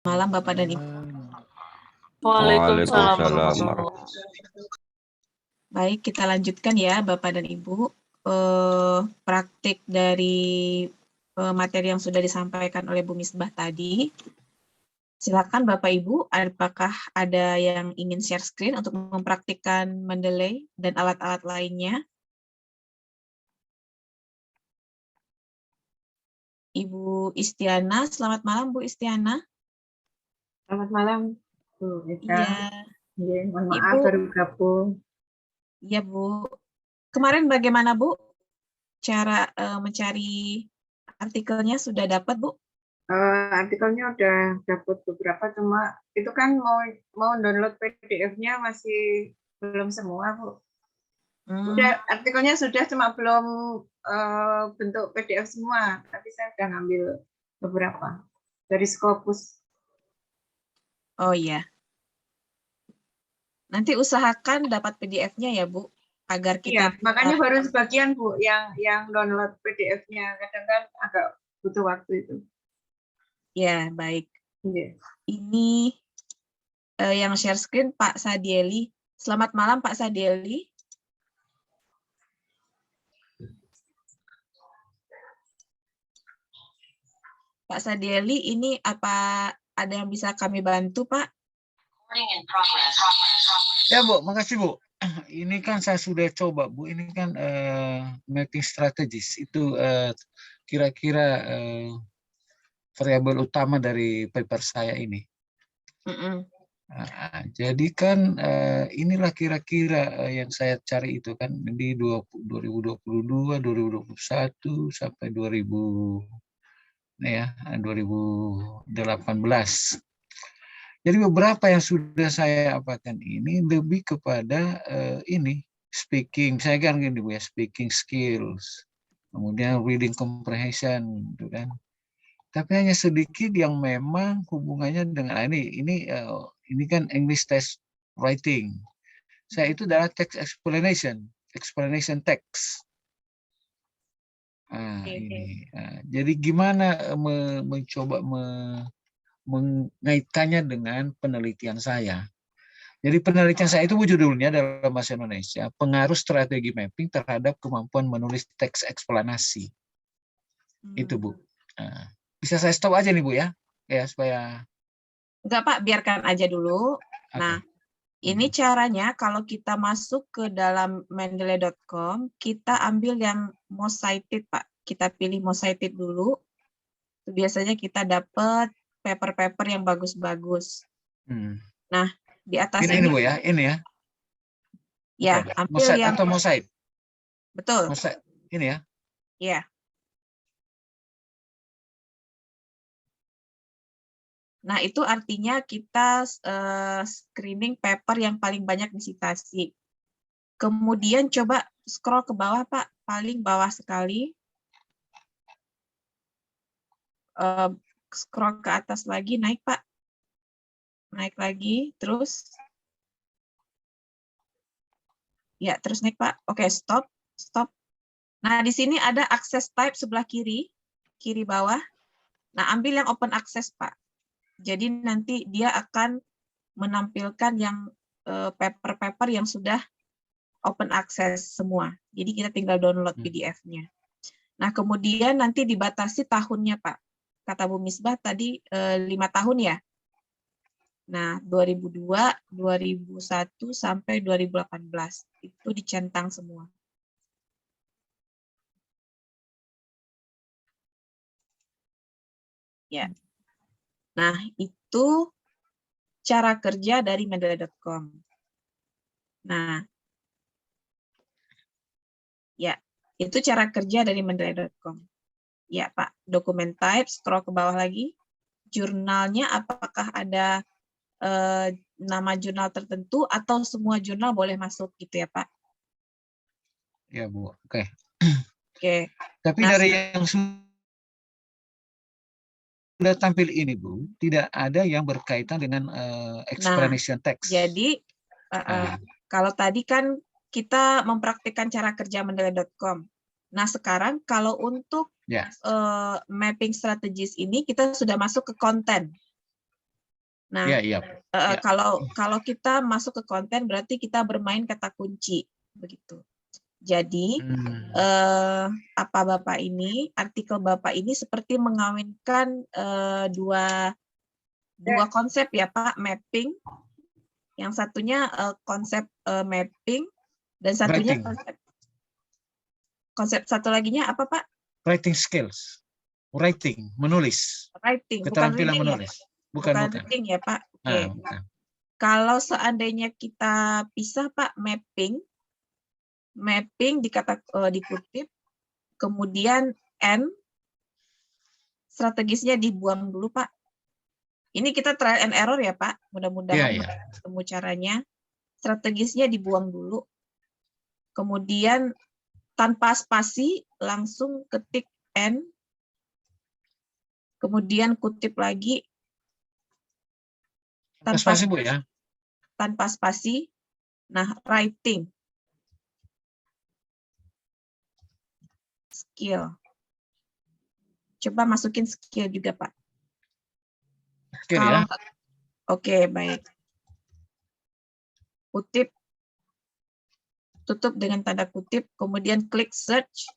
Malam Bapak dan Ibu. Waalaikumsalam. Baik, kita lanjutkan ya Bapak dan Ibu. Praktik dari materi yang sudah disampaikan oleh Bu Misbah tadi. Silakan Bapak Ibu, apakah ada yang ingin share screen untuk mempraktikkan Mendeley dan alat-alat lainnya? Ibu Istiana, selamat malam Bu Istiana. Selamat malam, Bu Eka. Iya. Mohon maaf baru gabung. Iya Bu. Kemarin bagaimana Bu? Cara mencari artikelnya sudah dapat Bu? Artikelnya udah dapat beberapa, cuma itu kan mau download PDF-nya masih belum semua, Bu. Udah artikelnya sudah, cuma belum bentuk PDF semua, tapi saya udah ngambil beberapa dari Scopus. Oh iya. Nanti usahakan dapat PDF-nya ya Bu, agar kita. Iya, makanya baru sebagian Bu yang download PDF-nya, kadang kan agak butuh waktu itu. Ya, baik. Yeah. Ini yang share screen Pak Sadieli. Selamat malam Pak Sadieli. Pak Sadieli, ini apa ada yang bisa kami bantu Pak? Ya Bu, makasih Bu. Ini kan saya sudah coba Bu, ini kan mapping strategis itu kira-kira variabel utama dari paper saya ini. Nah, jadi kan inilah kira-kira yang saya cari itu kan di 2022, 2021 sampai 2018. Jadi beberapa yang sudah saya apakan ini lebih kepada ini speaking, saya kan gini Bu ya, speaking skills, kemudian reading comprehension, gitu kan. Tapi hanya sedikit yang memang hubungannya dengan ini kan English test writing. Saya itu adalah text explanation text. Ini. Jadi gimana mencoba mengaitkannya dengan penelitian saya. Jadi penelitian saya itu judulnya dalam bahasa Indonesia, pengaruh strategi mapping terhadap kemampuan menulis teks eksplanasi. Itu Bu. Nah, bisa saya stop aja nih Bu ya, supaya. Enggak Pak, biarkan aja dulu. Nah, ini caranya kalau kita masuk ke dalam mendeley.com, kita ambil yang most cited Pak. Kita pilih most cited dulu. Biasanya kita dapat paper-paper yang bagus-bagus. Nah, di atas ini Bu ya, ini ya. Ya, ambil yang atau mosaic. Betul. Mosaic. Ini ya. Iya. Nah, itu artinya kita screening paper yang paling banyak disitasi. Kemudian coba scroll ke bawah, Pak. Paling bawah sekali. Scroll ke atas lagi, naik, Pak. Naik lagi, terus. Ya, terus naik, Pak. Oke, stop. Stop. Nah, di sini ada access type sebelah kiri bawah. Nah, ambil yang open access, Pak. Jadi nanti dia akan menampilkan yang paper-paper yang sudah open access semua. Jadi kita tinggal download PDF-nya. Nah, kemudian nanti dibatasi tahunnya, Pak. Kata Bu Misbah tadi 5 tahun ya. Nah, 2002, 2001 sampai 2018 itu dicentang semua. Ya. Nah, itu cara kerja dari mendeley.com. Nah, ya, itu cara kerja dari mendeley.com. Ya, Pak. Dokumen type, scroll ke bawah lagi. Jurnalnya apakah ada nama jurnal tertentu atau semua jurnal boleh masuk gitu ya, Pak? Ya, Bu. Oke. Oke. Tapi dari yang sudah tampil ini, Bu, tidak ada yang berkaitan dengan explanation text. Jadi, kalau tadi kan kita mempraktikkan cara kerja mendeley.com. Nah, sekarang kalau untuk mapping strategis ini, kita sudah masuk ke konten. Nah, Ya, ya. Ya. kalau kita masuk ke konten berarti kita bermain kata kunci begitu. Jadi apa Bapak ini, artikel Bapak ini seperti mengawinkan dua konsep ya Pak, mapping. Yang satunya konsep mapping dan satunya Writing. konsep satu laginya apa Pak? Writing skills. Writing, menulis. Writing, Keterampilan bukan reading menulis. ya? Bukan. Reading ya Pak. Oke. Bukan. Kalau seandainya kita pisah Pak, mapping dikutip, kemudian N strategisnya dibuang dulu Pak. Ini kita trial and error ya Pak. Mudah-mudahan ketemu caranya. Strategisnya dibuang dulu. Kemudian tanpa spasi langsung ketik N. Kemudian kutip lagi. Tanpa spasi, Bu ya. Tanpa spasi. Nah, writing. Skill. Coba masukin skill juga, Pak. Skill ya. Oke, baik. Kutip. Tutup dengan tanda kutip, kemudian klik search.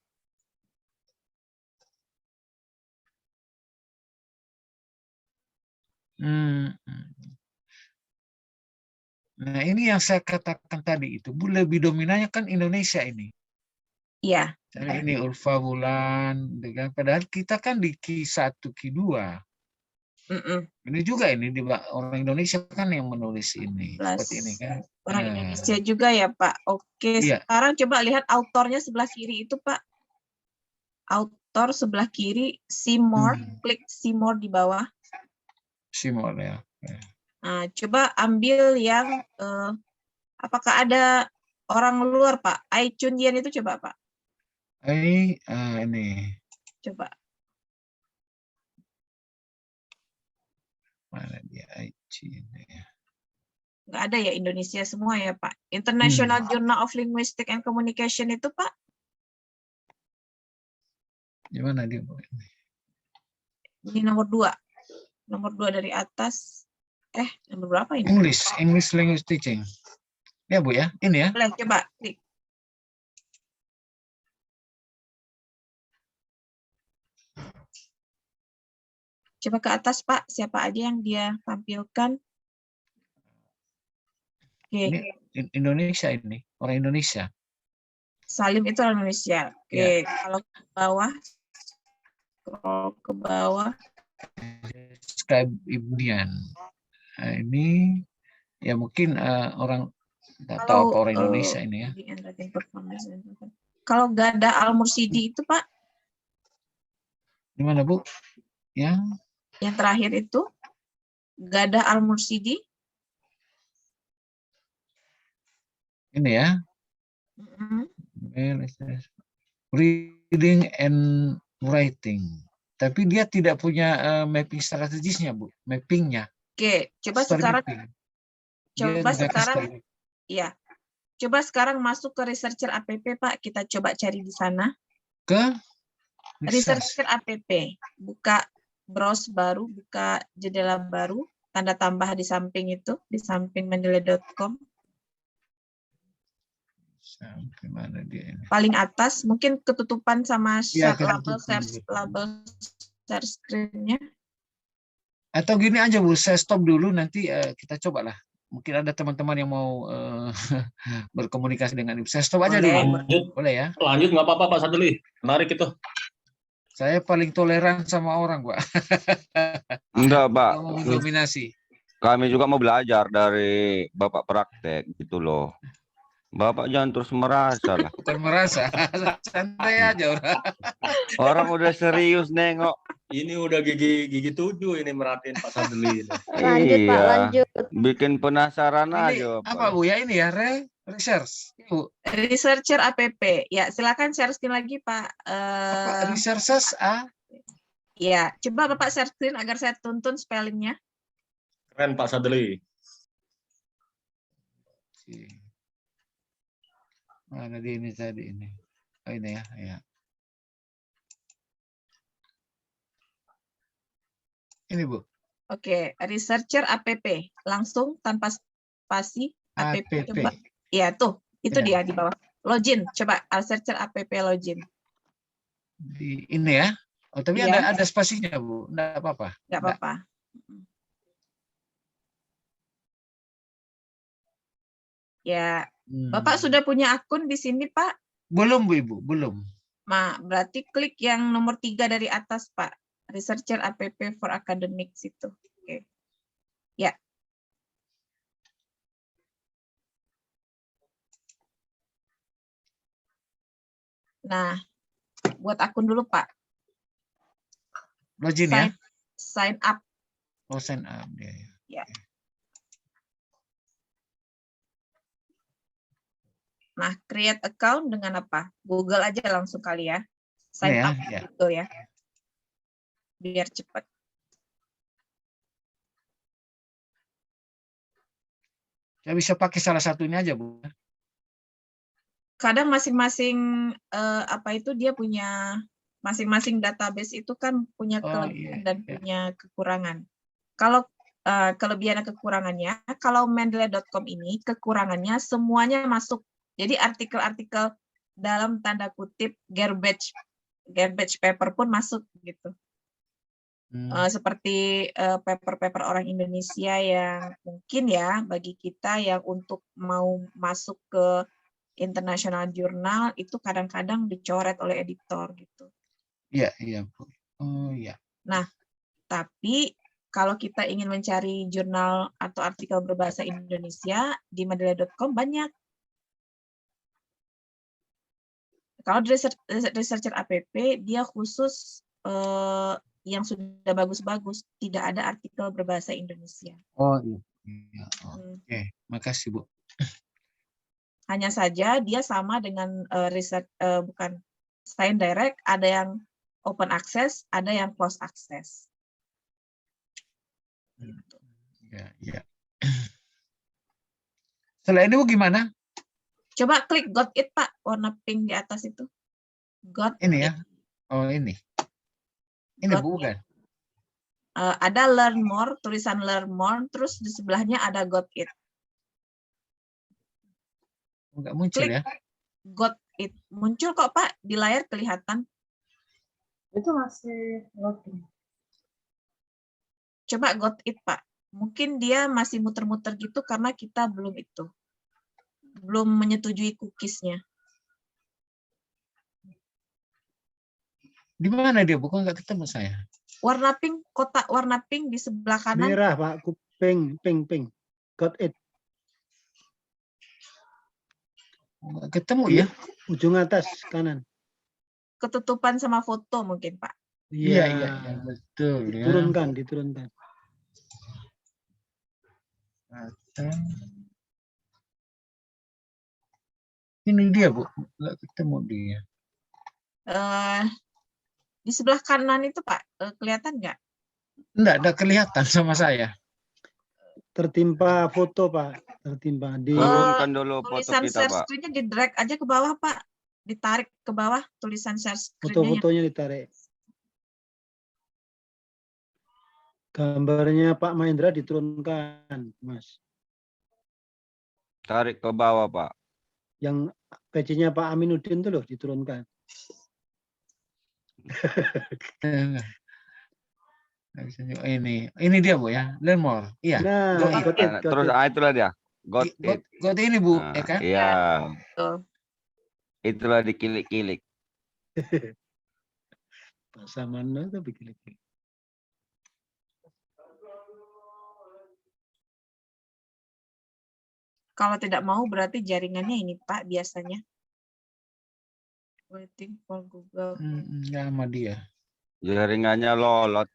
Nah, ini yang saya katakan tadi itu, Bu, lebih dominannya kan Indonesia ini. Iya. Ini Ulfa Wulan, padahal kita kan di Q1, Q2. Ini juga ini orang Indonesia kan yang menulis ini. Seperti ini kan. Orang Indonesia juga ya Pak. Oke, sekarang coba lihat autornya sebelah kiri itu Pak. Autor sebelah kiri, see more, klik see more di bawah. See more ya. Nah, coba ambil yang apakah ada orang luar Pak? Ai Chun Yen itu coba Pak. Ini. Coba. Mana dia Ai Chun ya? Nggak ada ya, Indonesia semua ya Pak. International Journal of Linguistics and Communication itu Pak. Gimana dia? Ini nomor 2. Nomor 2 dari atas. Nomor berapa ini? English Language Teaching. Ya Bu ya, ini ya. Boleh, coba klik. Coba ke atas Pak, siapa aja yang dia tampilkan. Ini Indonesia ini, orang Indonesia. Salim itu orang Indonesia. Oke, kalau ke bawah, scroll ke bawah. Skype Ibnian. Nah, ini ya mungkin orang nggak tahu apa orang Indonesia ini ya. Kalau Gada Al-Mursidi itu Pak? Di mana Bu? Yang terakhir itu Gada Al-Mursidi. Ini ya. Reading and writing. Tapi dia tidak punya mapping strategisnya, Bu. Mappingnya. Oke, coba sekarang. Ya. Coba sekarang masuk ke researcher app, Pak. Kita coba cari di sana. Ke researcher app. Buka browse baru, buka jendela baru, tanda tambah di samping itu, di samping mendeley.com. Sampai mana dia ini? Paling atas, mungkin ketutupan sama label share screen-nya. Atau gini aja Bu, saya stop dulu, nanti kita cobalah. Mungkin ada teman-teman yang mau berkomunikasi dengan Ibu. Saya stop aja dulu. Boleh ya? Lanjut, nggak apa-apa Pak Sadli. Menarik itu. Saya paling toleran sama orang, Pak. Enggak, Pak. Mau mendominasi. Kami juga mau belajar dari Bapak praktek gitu loh. Bapak jangan terus merasa lah. Bukan merasa, santai aja orang. Orang udah serius nengok. Ini udah gigi 7 ini merhatiin Pak Sadli. Lanjut Pak, lanjut. Bikin penasaran ini aja. Apa Bu ya ini ya, research. Bu. Researcher app. Ya, silakan share screen lagi Pak. Researchers Ya, coba Bapak share screen agar saya tuntun spellingnya. Keren Pak Sadli. Mana di ini tadi ini? Oh ini ya. Ini Bu. Oke, researcher app. Langsung tanpa spasi app. APP. Coba. Ya, tuh. Itu Ya. dia di bawah. Login. Coba researcher app login. Di ini ya. Oh, tapi Iya. ada spasinya, Bu. Enggak apa-apa. Nggak apa-apa. Ya, Bapak sudah punya akun di sini, Pak? Belum, Bu, Ibu. Belum. Berarti klik yang nomor 3 dari atas, Pak. Researcher app for academics itu. Oke. Ya. Nah, buat akun dulu, Pak. Login ya. Sign up. Oh, sign up. Ya. Nah, create account dengan apa? Google aja langsung kali ya. Sign Ya, up ya. gitu ya. Biar cepat. Saya bisa pakai salah satunya aja, Bu. Kadang masing-masing dia punya masing-masing database itu kan punya kelebihan dan punya kekurangan. Kalau kelebihan dan kekurangannya, kalau Mendeley.com ini kekurangannya semuanya masuk. Jadi artikel-artikel dalam tanda kutip garbage paper pun masuk gitu. Seperti paper-paper orang Indonesia yang mungkin ya bagi kita yang untuk mau masuk ke international jurnal itu kadang-kadang dicoret oleh editor gitu. Iya, iya, Bu. Oh, iya. Nah, tapi kalau kita ingin mencari jurnal atau artikel berbahasa Indonesia di Mendeley.com banyak. Kalau di researcher app dia khusus yang sudah bagus-bagus, tidak ada artikel berbahasa Indonesia. Oh iya. Oke, makasih, Bu. Hanya saja dia sama dengan bukan Science Direct, ada yang open access, ada yang close access. Ya, ya. Setelah ini Bu gimana? Coba klik Got It, Pak, warna pink di atas itu. Got ini It. ya. Oh, ini. Ini Bu kan? Ada Learn More, tulisan Learn More, terus di sebelahnya ada Got It. Enggak muncul klik ya? Got It. Muncul kok, Pak, di layar kelihatan. Itu masih loading. Coba Got It, Pak. Mungkin dia masih muter-muter gitu karena kita belum itu. Belum menyetujui cookies-nya. Di mana dia? Bukan nggak ketemu saya. Warna pink, kotak warna pink di sebelah kanan. Merah, Pak. Pink. Got it. Nggak ketemu ya? Ujung atas kanan. Ketutupan sama foto mungkin, Pak. Iya, betul. Diturunkan. Ini dia, Bu. Nggak ketemu dia. Di sebelah kanan itu, Pak, kelihatan nggak? Nggak kelihatan sama saya. Tertimpa foto, Pak. Tertimpa di Turunkan dulu foto tulisan kita, share Pak. screen-nya di drag aja ke bawah, Pak. Ditarik ke bawah tulisan share screen-nya. foto-fotonya ditarik. Gambarnya Pak Mahendra diturunkan, Mas. Tarik ke bawah, Pak. Yang PC-nya Pak Aminuddin itu loh diturunkan. Ini dia, Bu ya. Learn more. Iya. Nah, got it. Terus itulah dia. Got it. Got ini, Bu, Nah, ya kan? iya. Tuh. Itulah dikilik-kilik. Bahasa mana itu bikin. Kalau tidak mau berarti jaringannya ini, Pak, biasanya. Waiting for Google. Ya, sama dia. Jaringannya lolot.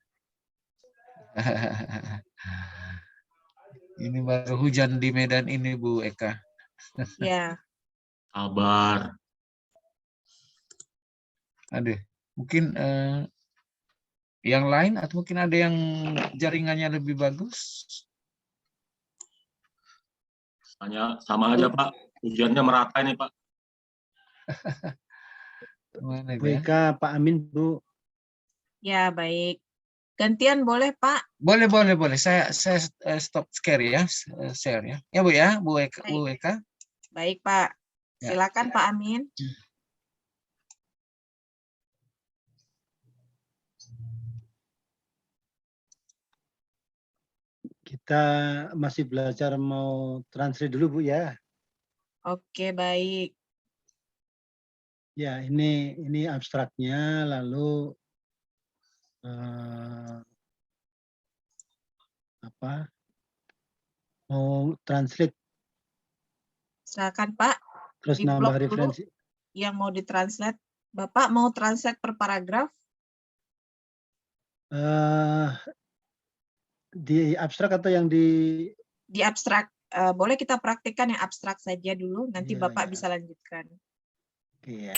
Ini baru hujan di Medan ini, Bu Eka. Ya. Kabar. Aduh, mungkin yang lain atau mungkin ada yang jaringannya lebih bagus? Hanya sama aja, Pak. Hujannya merata ini, Pak. Mana Bu dia? Eka, Pak Amin, Bu. Ya, baik. Gantian boleh, Pak? Boleh. Saya stop share ya, share ya. Ya Bu ya, Bu Eka. Baik, Pak. Ya. Silakan Pak Amin. Kita masih belajar mau translate dulu Bu ya. Oke, baik. Ya, ini abstraknya, lalu mau translate Silakan Pak. terus Di blok nambah dulu referensi. yang mau ditranslate. Bapak mau translate per paragraf? Di abstrak atau yang di Di abstrak. Boleh kita praktikkan yang abstrak saja dulu, nanti Iya, Bapak iya. bisa lanjutkan. Oke ya.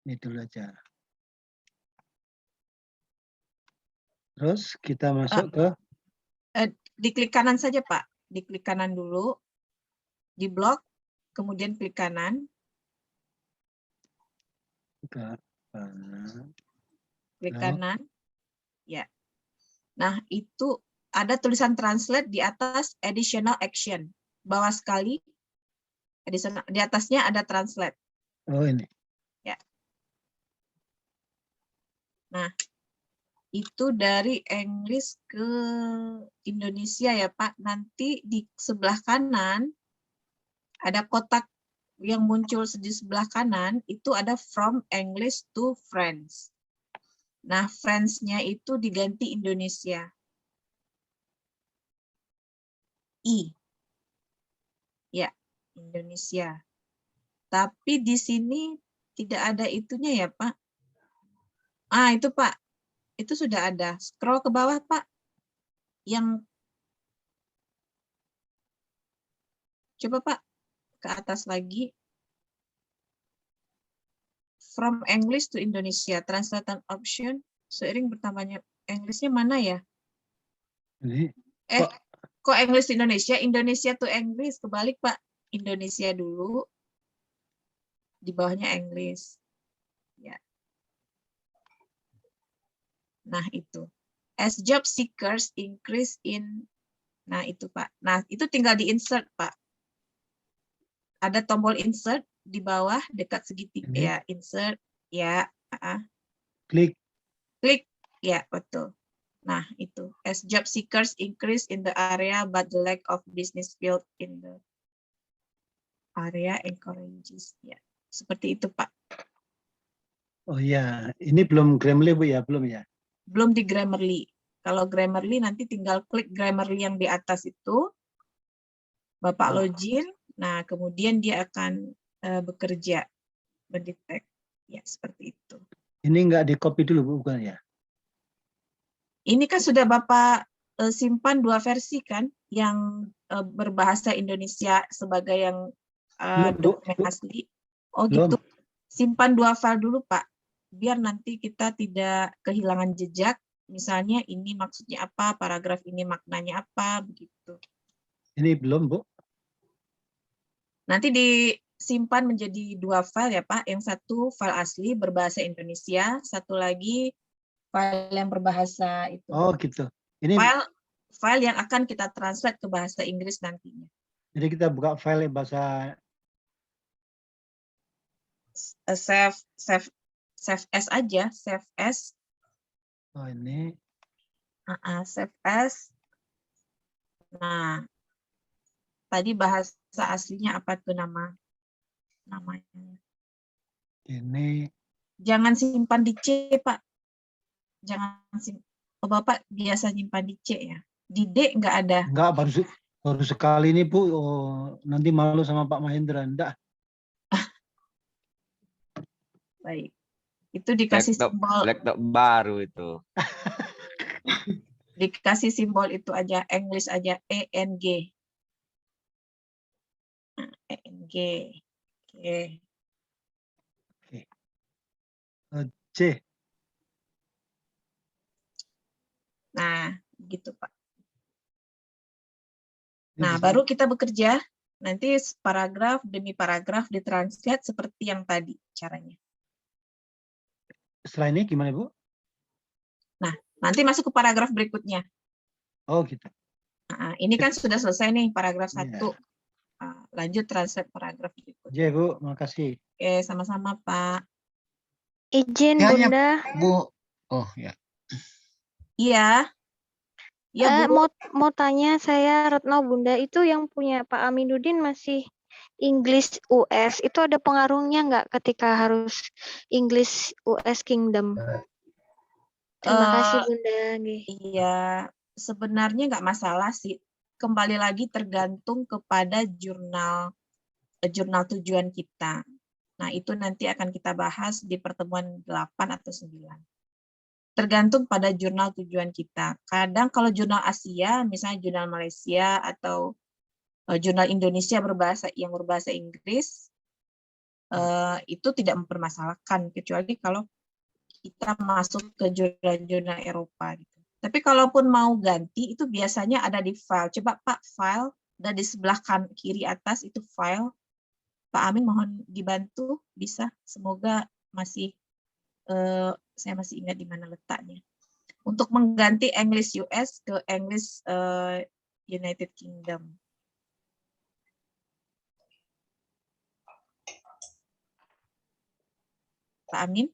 Ini dulu aja. Terus kita masuk ke Diklik kanan saja, Pak. Diklik kanan dulu. Di blok, kemudian klik kanan. Klik kanan. Ya. Nah, itu ada tulisan translate di atas additional action. Bawah sekali, di atasnya ada translate. Oh ini. Ya. Nah, itu dari Inggris ke Indonesia ya Pak. Nanti di sebelah kanan ada kotak yang muncul di sebelah kanan, itu ada from English to French. Nah, French-nya itu diganti Indonesia. I. Ya, Indonesia. Tapi di sini tidak ada itunya ya Pak. Ah, itu Pak. Itu sudah ada. Scroll ke bawah Pak. Yang coba Pak ke atas lagi. From English to Indonesia, translation option seiring bertambahnya Englishnya mana ya? Ini. Kok English to Indonesia? Indonesia to English, kebalik Pak. Indonesia dulu, di bawahnya English. Ya. Nah itu. As job seekers increase in, nah itu Pak. Nah itu tinggal di insert Pak. Ada tombol insert di bawah dekat segitiga Ini. ya, insert ya. Klik. Klik ya betul. Nah itu as job seekers increase in the area but the lack of business field in the area encourages ya seperti itu Pak. Oh ya, ini belum Grammarly Bu ya, belum ya? Belum di Grammarly. Kalau Grammarly nanti tinggal klik Grammarly yang di atas itu, Bapak login. Nah kemudian dia akan bekerja, mendetek ya seperti itu. Ini enggak di copy dulu Bu, bukan ya? Ini kan sudah Bapak simpan 2 versi kan, yang berbahasa Indonesia sebagai yang dokumen asli. Oh gitu. Simpan 2 file dulu Pak, biar nanti kita tidak kehilangan jejak. Misalnya ini maksudnya apa, paragraf ini maknanya apa, begitu. Ini belum Bu. Nanti disimpan menjadi 2 file ya Pak. Yang satu file asli berbahasa Indonesia, satu lagi file yang berbahasa itu. Oh gitu. Ini file yang akan kita translate ke bahasa Inggris nantinya. Jadi kita buka file bahasa save as aja, save as. Oh ini. Save as. Nah, tadi bahasa aslinya apa tuh namanya? Ini. Jangan simpan di C Pak. Jangan simpan. Oh, Bapak biasa nyimpan di C ya? Di D nggak ada. Enggak, baru sekali ini Bu. Oh, nanti malu sama Pak Mahendra. Enggak. Baik. Itu dikasih simbol. Laptop baru itu. Dikasih simbol itu aja, English aja, ENG. ENG. Oke. C. Nah, gitu Pak. Nah, baru kita bekerja. Nanti paragraf demi paragraf ditranslate seperti yang tadi caranya. setelah ini gimana Bu? Nanti masuk ke paragraf berikutnya. Oh gitu. Nah, ini kan sudah selesai nih paragraf Iya. 1. Lanjut translate paragraf berikutnya. Iya Bu, makasih. Oke, sama-sama Pak. Izin Ya, ya. Bunda. Bu, oh ya. Iya. Ya, Bu. Mau tanya saya Retno Bunda, itu yang punya Pak Aminuddin masih English US, itu ada pengaruhnya nggak ketika harus English US Kingdom? Terima kasih Bunda. Nggih. Iya, sebenarnya nggak masalah sih. Kembali lagi tergantung kepada jurnal tujuan kita. Nah, itu nanti akan kita bahas di pertemuan 8 atau 9. Tergantung pada jurnal tujuan kita. Kadang kalau jurnal Asia, misalnya jurnal Malaysia atau jurnal Indonesia yang berbahasa Inggris, itu tidak mempermasalahkan, kecuali kalau kita masuk ke jurnal-jurnal Eropa. Gitu. Tapi kalaupun mau ganti, itu biasanya ada di file. Coba Pak, file, dan di sebelah kiri atas itu file. Pak Amin mohon dibantu, bisa. Semoga saya masih ingat di mana letaknya. Untuk mengganti English US ke English United Kingdom. Pak Amin,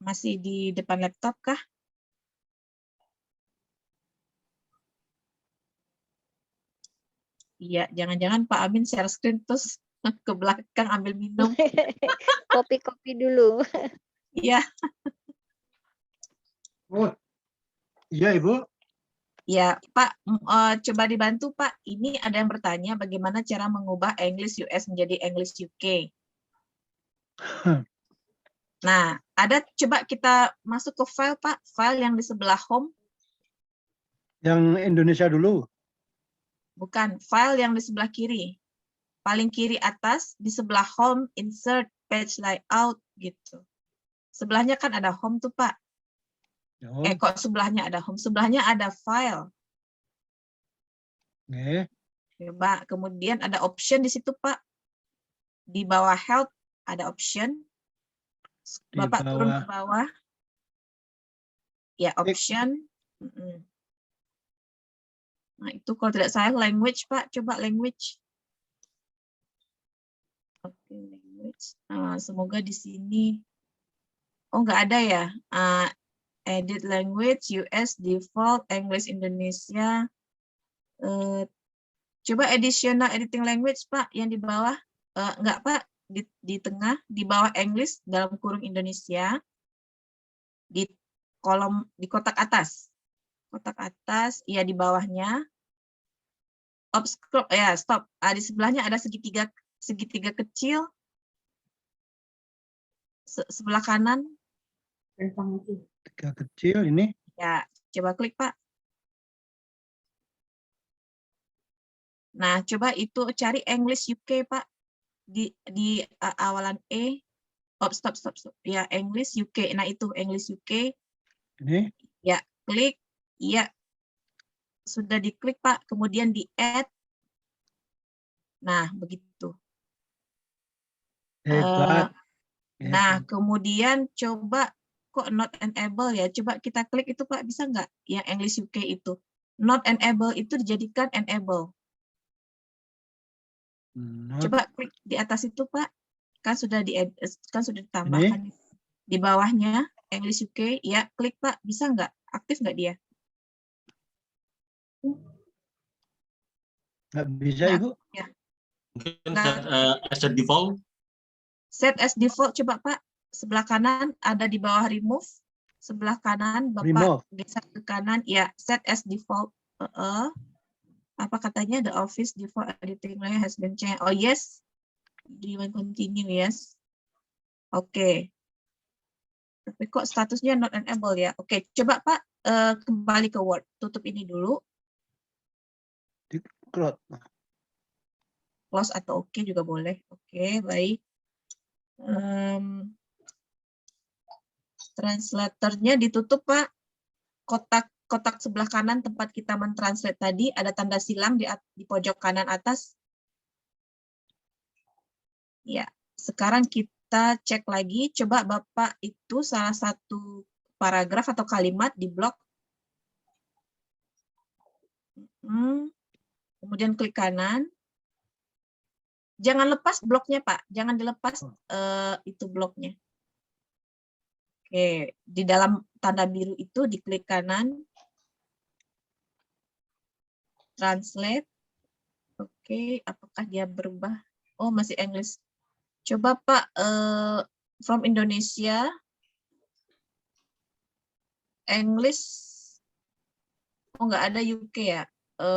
masih di depan laptop kah? Iya, jangan-jangan Pak Amin share screen terus ke belakang ambil minum. Kopi-kopi dulu. Iya. Oh, iya Ibu. Ya, Pak, coba dibantu Pak. Ini ada yang bertanya bagaimana cara mengubah English US menjadi English UK. Nah, coba kita masuk ke file Pak, file yang di sebelah home. Yang Indonesia dulu. Bukan, file yang di sebelah kiri. Paling kiri atas, di sebelah home, insert, page layout, gitu. Sebelahnya kan ada home tuh Pak. Oh, Kok sebelahnya ada home? Sebelahnya ada file. okay. Coba, kemudian ada option di situ Pak. Di bawah help ada option. Bapak turun ke bawah. Ya, option. Nah, itu kalau tidak salah language, Pak. Coba language. Oke, language. Semoga di sini. Oh, nggak ada ya. Edit language, US, default, English, Indonesia. Coba additional editing language, Pak, yang di bawah. Enggak, Pak. Di tengah, di bawah English, dalam kurung Indonesia. Di kolom, di kotak atas. Kotak atas, ya di bawahnya. Scroll, ya stop. Di sebelahnya ada segitiga kecil. Sebelah kanan. Segitiga kecil ini. Ya, coba klik Pak. Nah, coba itu cari English UK Pak. Di awalan E. Stop. Ya, English UK. Nah, itu English UK. Ini. Ya, klik. Iya. Sudah diklik Pak, kemudian di add. Nah, begitu. Nah, kemudian coba kok not enable ya. Coba kita klik itu Pak, bisa nggak yang English UK itu? Not enable itu dijadikan enable. Coba klik di atas itu Pak. Kan sudah ditambahkan. Di bawahnya English UK, ya klik Pak, bisa nggak? Aktif nggak dia? Nggak bisa Ibu. Ya. Mungkin as a default. Set as default, coba Pak. Sebelah kanan ada di bawah remove. Sebelah kanan Bapak geser ke kanan. Ya, set as default. Apa katanya? The office default editing layer has been changed. Oh yes. Do you want continue? Yes. Oke. Tapi kok statusnya not enable ya? Oke, coba Pak kembali ke Word. Tutup ini dulu. Close atau oke juga boleh. Oke, baik. Translatornya ditutup Pak. Kotak sebelah kanan tempat kita mentranslate tadi ada tanda silang di pojok kanan atas. Ya, sekarang kita kita cek lagi. Coba Bapak itu salah satu paragraf atau kalimat di blok. Kemudian klik kanan. Jangan lepas bloknya, Pak. Jangan dilepas itu bloknya. Oke, di dalam tanda biru itu diklik kanan. Translate. Oke, apakah dia berubah? Oh, masih English. Coba Pak, from Indonesia, English. Oh, nggak ada UK ya?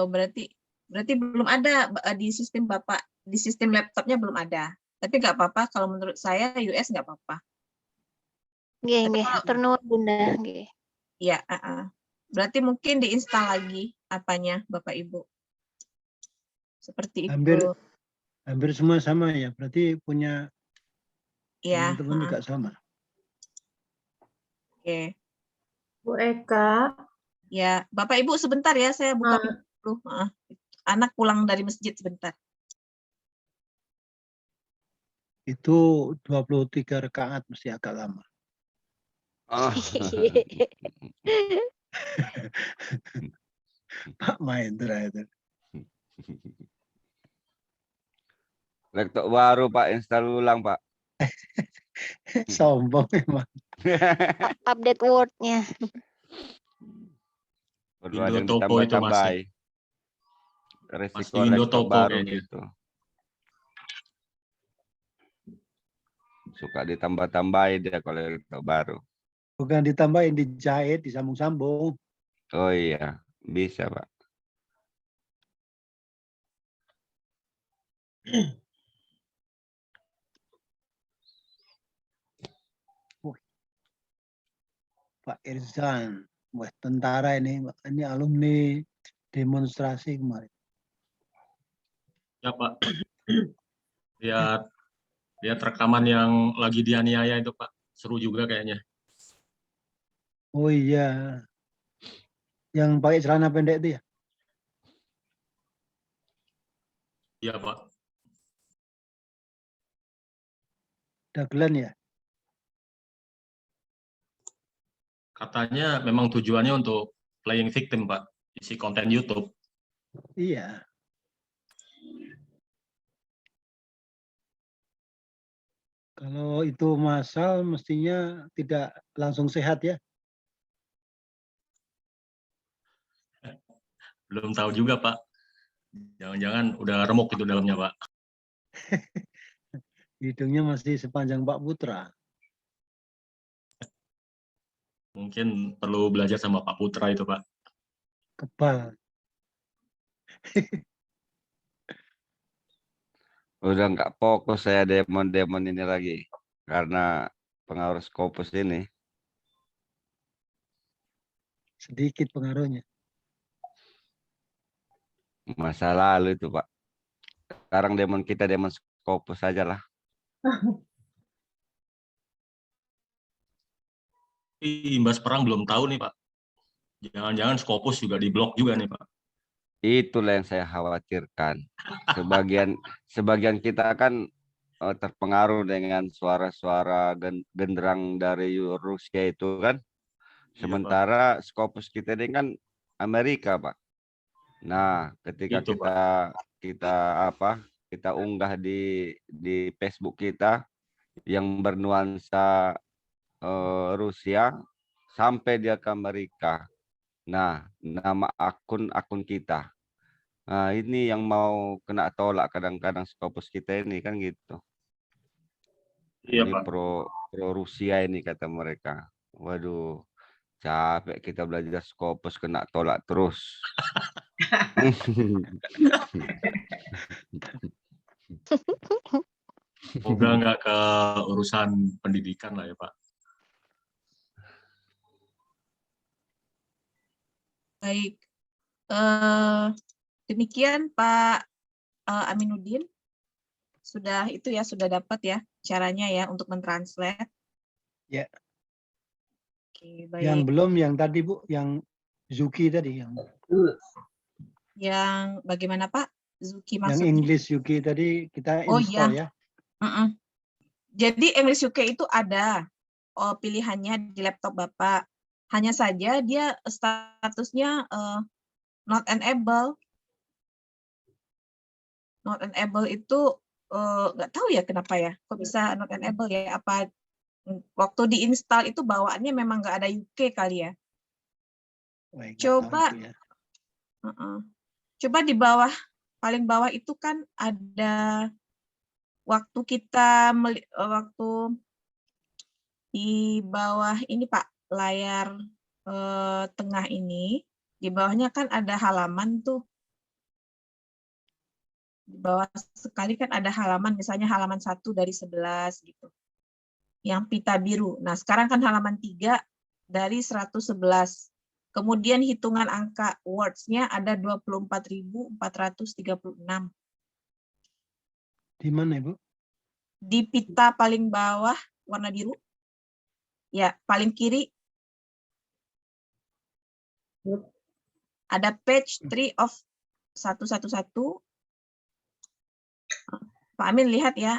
Berarti belum ada di sistem Bapak, di sistem laptopnya belum ada. Tapi nggak apa-apa, kalau menurut saya US nggak apa-apa. Nggih, turnuwun Bunda, nggih. Ya, berarti mungkin diinstal lagi apanya Bapak Ibu. Seperti itu. Hampir semua sama ya, berarti punya Ya. teman-teman juga sama. Oke. Bu Eka. Ya, Bapak Ibu sebentar ya, saya buka dulu. Anak pulang dari masjid sebentar. Itu 23 rakaat mesti agak lama. Pak Mahendra itu. Laptop baru Pak, install ulang Pak. Sombong memang. Update Word-nya. Perlu ada yang Topo itu ditambah-tambahi. Resiko Masih Windows laptop Topo baru kayaknya. gitu. Suka ditambah-tambahi dia kalau laptop baru. Bukan ditambahin, dijahit, disambung-sambung. Oh iya, bisa Pak. Pak Irzan, wah tentara ini alumni demonstrasi kemarin. Ya Pak. Lihat rekaman yang lagi dianiaya itu Pak. Seru juga kayaknya. Oh iya, yang pakai celana pendek itu ya? Iya Pak. Dagelan ya? Katanya memang tujuannya untuk playing victim Pak. Isi konten YouTube. Iya. Kalau itu massal mestinya tidak langsung sehat ya? Belum tahu juga Pak. Jangan-jangan udah remuk itu dalamnya Pak. Hidungnya masih sepanjang Pak Putra. Mungkin perlu belajar sama Pak Putra itu Pak. Kebal. Udah nggak fokus saya demon-demon ini lagi. Karena pengaruh Scopus ini. Sedikit pengaruhnya. Masa lalu itu Pak. Sekarang demon kita demon Scopus saja lah. Imbas perang belum tahu nih Pak. Jangan-jangan Scopus juga diblok juga nih Pak. Itulah yang saya khawatirkan. Sebagian kita kan terpengaruh dengan suara-suara genderang dari Rusia itu kan. Sementara Scopus kita ini kan Amerika, Pak. Nah, ketika Itu, kita unggah di Facebook kita yang bernuansa Rusia sampai dia ke Amerika. Nah, nama akun kita. Nah, ini yang mau kena tolak kadang-kadang Scopus kita ini kan gitu. Iya, Ini Pak. pro Rusia ini kata mereka. Waduh, capek kita belajar Scopus kena tolak terus. Semoga nggak ke urusan pendidikan lah ya Pak. Baik, demikian Pak Aminuddin. Sudah itu ya, sudah dapat ya caranya ya untuk mentranslate. Ya. Oke, baik. Yang belum, yang tadi Bu, yang Zuki tadi. Yang bagaimana Pak? Zuki Yang maksudnya? English Zuki tadi kita Oh install iya. ya. Jadi English UK itu ada pilihannya di laptop Bapak. Hanya saja dia statusnya not enable. Not enable itu nggak tahu ya kenapa ya. Kok bisa not enable ya? Apa waktu diinstal itu bawaannya memang nggak ada UK kali ya? Baik, nggak tahu Coba, itu ya. coba di bawah, paling bawah itu kan ada waktu kita waktu di bawah ini Pak, layar tengah ini, di bawahnya kan ada halaman tuh. Di bawah sekali kan ada halaman, misalnya halaman 1 dari 11 gitu. Yang pita biru. Nah, sekarang kan halaman 3 dari 111. Kemudian hitungan angka words-nya ada 24.436. Di mana, Ibu? Di pita paling bawah warna biru. Ya, paling kiri ada page 3 of 111. Pak Amin lihat ya.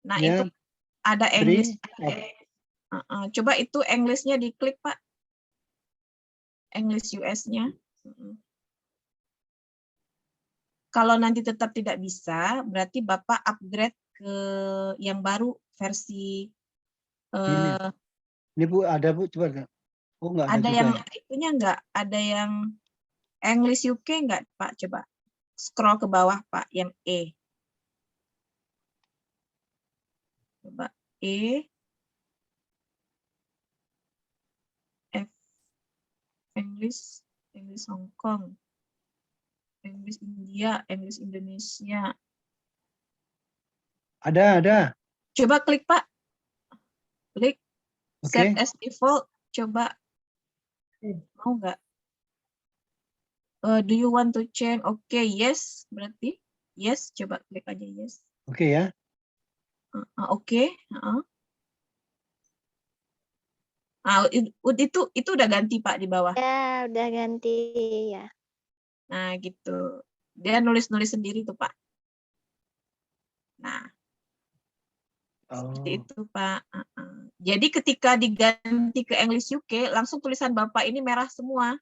Nah, Ya, itu ada 3 English. of Coba itu English-nya diklik, Pak. English US-nya. Kalau nanti tetap tidak bisa, berarti Bapak upgrade ke yang baru versi ini Bu, ada Bu, coba enggak? Oh, enggak ada ada juga yang ya? itunya enggak, ada yang English UK enggak, Pak? Coba scroll ke bawah, Pak, yang E. Coba E, F, English Hong Kong, English India, English Indonesia. Ada. Coba klik, Pak. Klik set Oke. as default. Coba mau nggak? Do you want to change? Oke, yes. Berarti yes. Coba klik aja yes. Oke ya. Oke. Itu udah ganti Pak di bawah. Ya, udah ganti ya. Nah, gitu. Dia nulis-nulis sendiri tuh, Pak. Nah, seperti itu, Pak. Jadi ketika diganti ke English UK, langsung tulisan Bapak ini merah semua.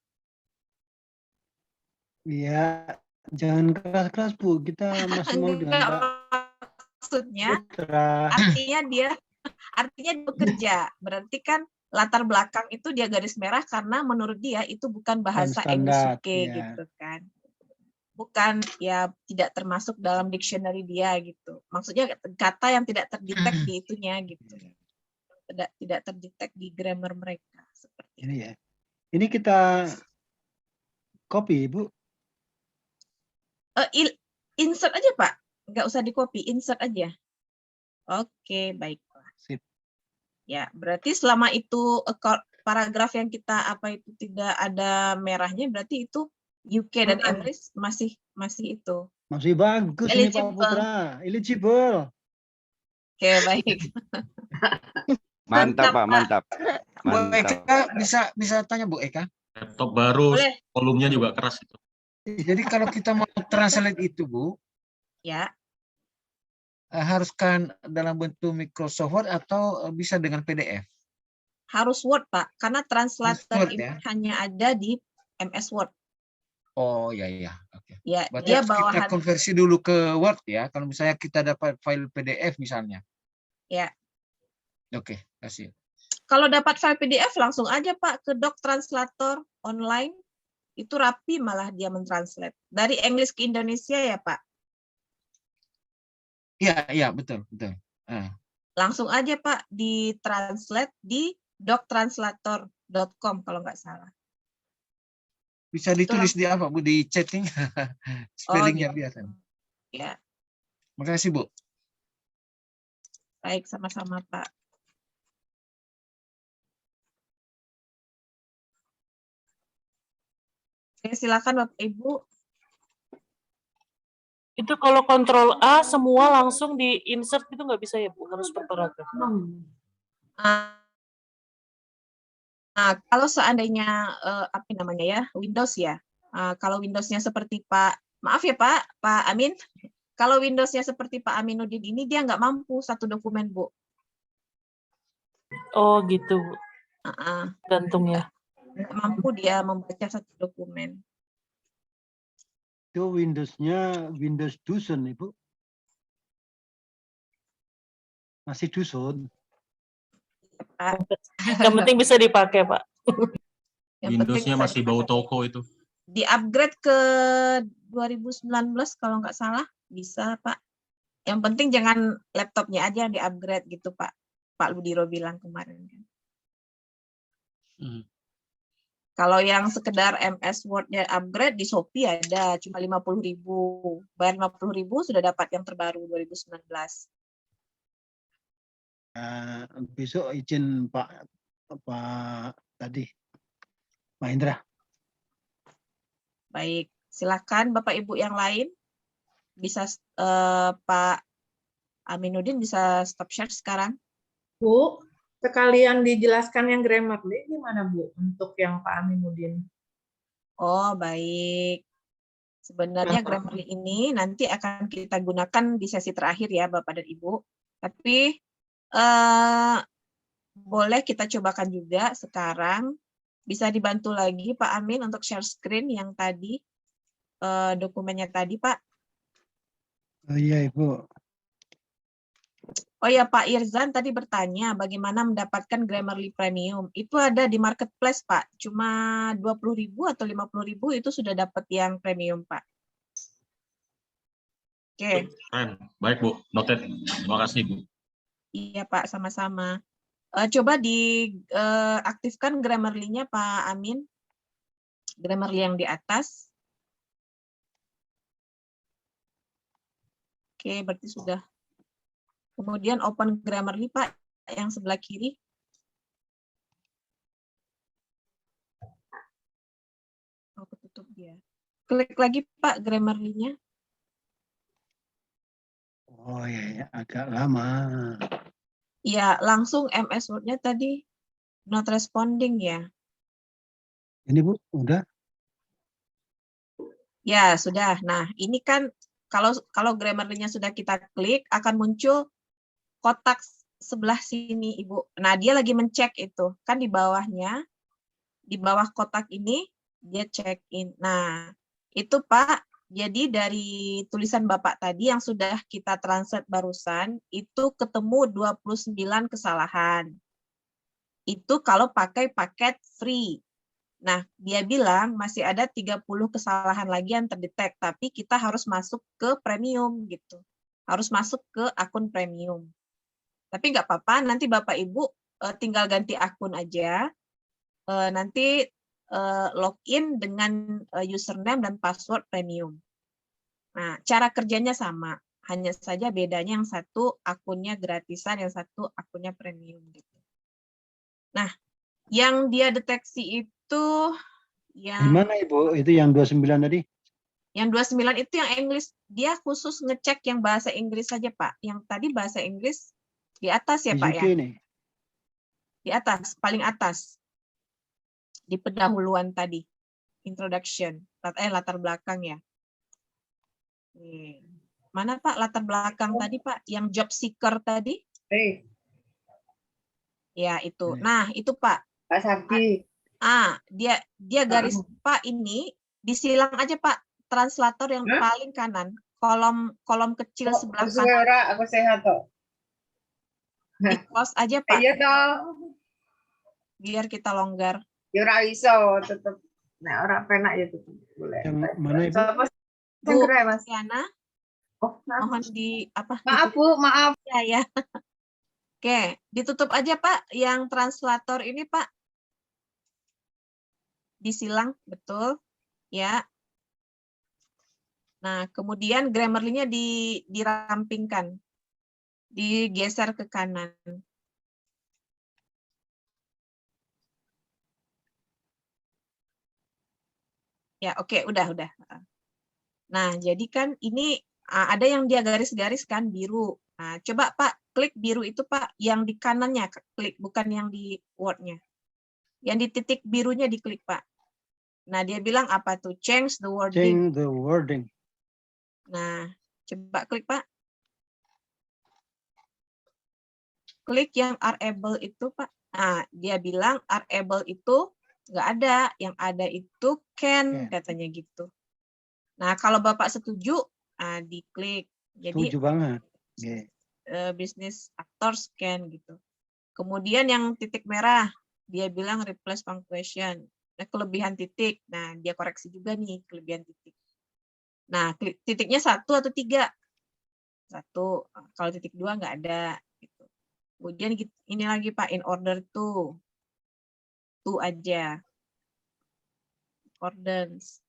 Iya, jangan keras-keras Bu. Kita masih mau dengan Enggak, Pak maksudnya Putra. artinya dia bekerja. Berarti kan latar belakang itu dia garis merah karena menurut dia itu bukan bahasa English standar, UK ya. gitu kan. Bukan, ya tidak termasuk dalam dictionary dia gitu. Maksudnya kata yang tidak terdetek di itunya gitu. Tidak terdetek di grammar mereka seperti Ini ya. Ini kita copy, Ibu. Insert aja, Pak. Nggak usah di copy, insert aja. Oke, baiklah. Sip. Ya, berarti selama itu paragraf yang kita itu tidak ada merahnya, berarti itu UK dan English masih itu. Masih bagus ini Pak Putra. Eligible. Oke, baik. Mantap Pak, mantap. Bu Mantap. Eka bisa tanya Bu Eka. Laptop baru, Boleh. volumenya juga keras itu. Jadi kalau kita mau translate itu Bu, Ya, haruskan dalam bentuk Microsoft Word atau bisa dengan PDF? harus Word, Pak, karena translator Word, ini ya? hanya ada di MS Word. Oh ya, oke. Ya, Berarti dia harus kita bawahan. konversi dulu ke Word ya. Kalau misalnya kita dapat file PDF misalnya. Ya. Oke, kasih. Kalau dapat file PDF langsung aja Pak ke Doc Translator online. Itu rapi malah dia mentranslate. Dari English ke Indonesia ya Pak? Iya, betul. Langsung aja Pak ditranslate di doctranslator.com kalau nggak salah. Bisa ditulis di apa Bu? Di chatting? Spellingnya gitu. biasa. Ya. Makasih Bu. Baik, sama-sama Pak. Oke, silakan Bapak Ibu. Itu kalau kontrol A semua langsung di insert itu nggak bisa ya Bu, harus per paragraf. Kalau seandainya Windows ya. Kalau Windows-nya seperti Pak, maaf ya Pak Amin, Kalau Windows-nya seperti Pak Aminuddin ini, dia nggak mampu satu dokumen, Bu. Oh gitu, Bu. Heeh. Gantung ya. Nggak mampu dia membaca satu dokumen. Itu Windows-nya Windows Dusun, Ibu. Masih Dusun. Pak. Yang penting bisa dipakai, Pak. Yang penting Windows-nya bisa masih bau dipakai. toko itu. Di-upgrade ke 2019 kalau nggak salah, bisa, Pak. Yang penting jangan laptopnya aja yang di-upgrade gitu, Pak. Pak Ludiro bilang kemarin. Kalau yang sekedar MS Word-nya upgrade di Shopee ada, cuma 50.000. Bayar 50.000 sudah dapat yang terbaru 2019. Besok izin Pak tadi, Pak Indra. Baik, silakan Bapak Ibu yang lain. Bisa Pak Aminuddin bisa stop share sekarang. Bu, sekalian dijelaskan yang Grammarly gimana Bu untuk yang Pak Aminuddin? Oh, baik. Sebenarnya Grammarly ini nanti akan kita gunakan di sesi terakhir ya Bapak dan Ibu. Tapi boleh kita cobakan juga sekarang. Bisa dibantu lagi Pak Amin untuk share screen yang tadi, dokumennya tadi Pak. Oh iya Ibu. Oh ya, Pak Irzan tadi bertanya bagaimana mendapatkan Grammarly Premium. Itu ada di marketplace, Pak. Cuma 20.000 atau 50.000 itu sudah dapat yang premium, Pak. Oke. Keren. Baik, Bu. Noted. Terima kasih, Bu. Iya, Pak, sama-sama. Coba diaktifkan Grammarly-nya, Pak Amin. Grammarly yang di atas. Oke, berarti sudah. Kemudian open Grammarly, Pak, yang sebelah kiri. Oh, ketutup dia. Klik lagi, Pak, Grammarly-nya. Oh ya, agak lama. Ya, langsung MS Word-nya tadi not responding ya. Ini Bu, udah? Ya, sudah. Nah, ini kan kalau Grammarly-nya sudah kita klik, akan muncul kotak sebelah sini, Ibu. Nah, dia lagi mencek itu. Kan di bawahnya, di bawah kotak ini, dia check in. Nah, itu Pak, jadi dari tulisan Bapak tadi yang sudah kita translate barusan, itu ketemu 29 kesalahan. Itu kalau pakai paket free. Nah, dia bilang masih ada 30 kesalahan lagi yang terdetek, tapi kita harus masuk ke premium gitu. Harus masuk ke akun premium. Tapi nggak apa-apa, nanti Bapak Ibu tinggal ganti akun aja. Nanti login dengan username dan password premium. Nah, cara kerjanya sama, hanya saja bedanya yang satu akunnya gratisan, yang satu akunnya premium gitu. Nah, yang dia deteksi itu yang Gimana Ibu? Itu yang 29 tadi? Yang 29 itu yang English, dia khusus ngecek yang bahasa Inggris saja, Pak. Yang tadi bahasa Inggris di atas ya, Di Pak UK ya? nih. Di atas, paling atas. Di pendahuluan tadi. Introduction, latar belakang ya. Mana Pak latar belakang tadi, Pak? Yang job seeker tadi? Ya, itu. Nah, itu Pak. Pak Sabdi. Dia garis Pak ini disilang aja Pak, translator yang paling kanan, kolom kecil sebelah kanan. Aku sehat toh. Di close aja Pak. Iya toh. Biar kita longgar. Ya ora iso tetep. Nah, ora penak ya tetep boleh. Yang mana Ibu? Bu Tiana. Oh, mohon di apa? Maaf Bu, maaf. Ya. Oke, ditutup aja Pak yang translator ini Pak. Disilang, betul. Ya. Nah, kemudian Grammarly-nya dirampingkan. Digeser ke kanan. Ya, oke, udah. Nah, jadi kan ini ada yang dia garis-garis kan biru. Nah, coba Pak, klik biru itu Pak, yang di kanannya klik, bukan yang di Word-nya. Yang di titik birunya diklik Pak. Nah, dia bilang apa tuh? Change the wording. Change the wording. Nah, Coba klik, Pak. Klik yang are able itu, Pak. Nah, dia bilang are able itu nggak ada. Yang ada itu can, katanya gitu. Nah, kalau Bapak setuju, diklik. Jadi, Setuju banget. Yeah. Business actors can gitu. Kemudian yang titik merah, dia bilang replace punctuation. Nah, kelebihan titik. Nah, dia koreksi juga nih kelebihan titik. Nah, titiknya 1 atau 3? 1. Kalau titik 2 nggak ada. Gitu. Kemudian ini lagi Pak, in order to. To aja. Accordance.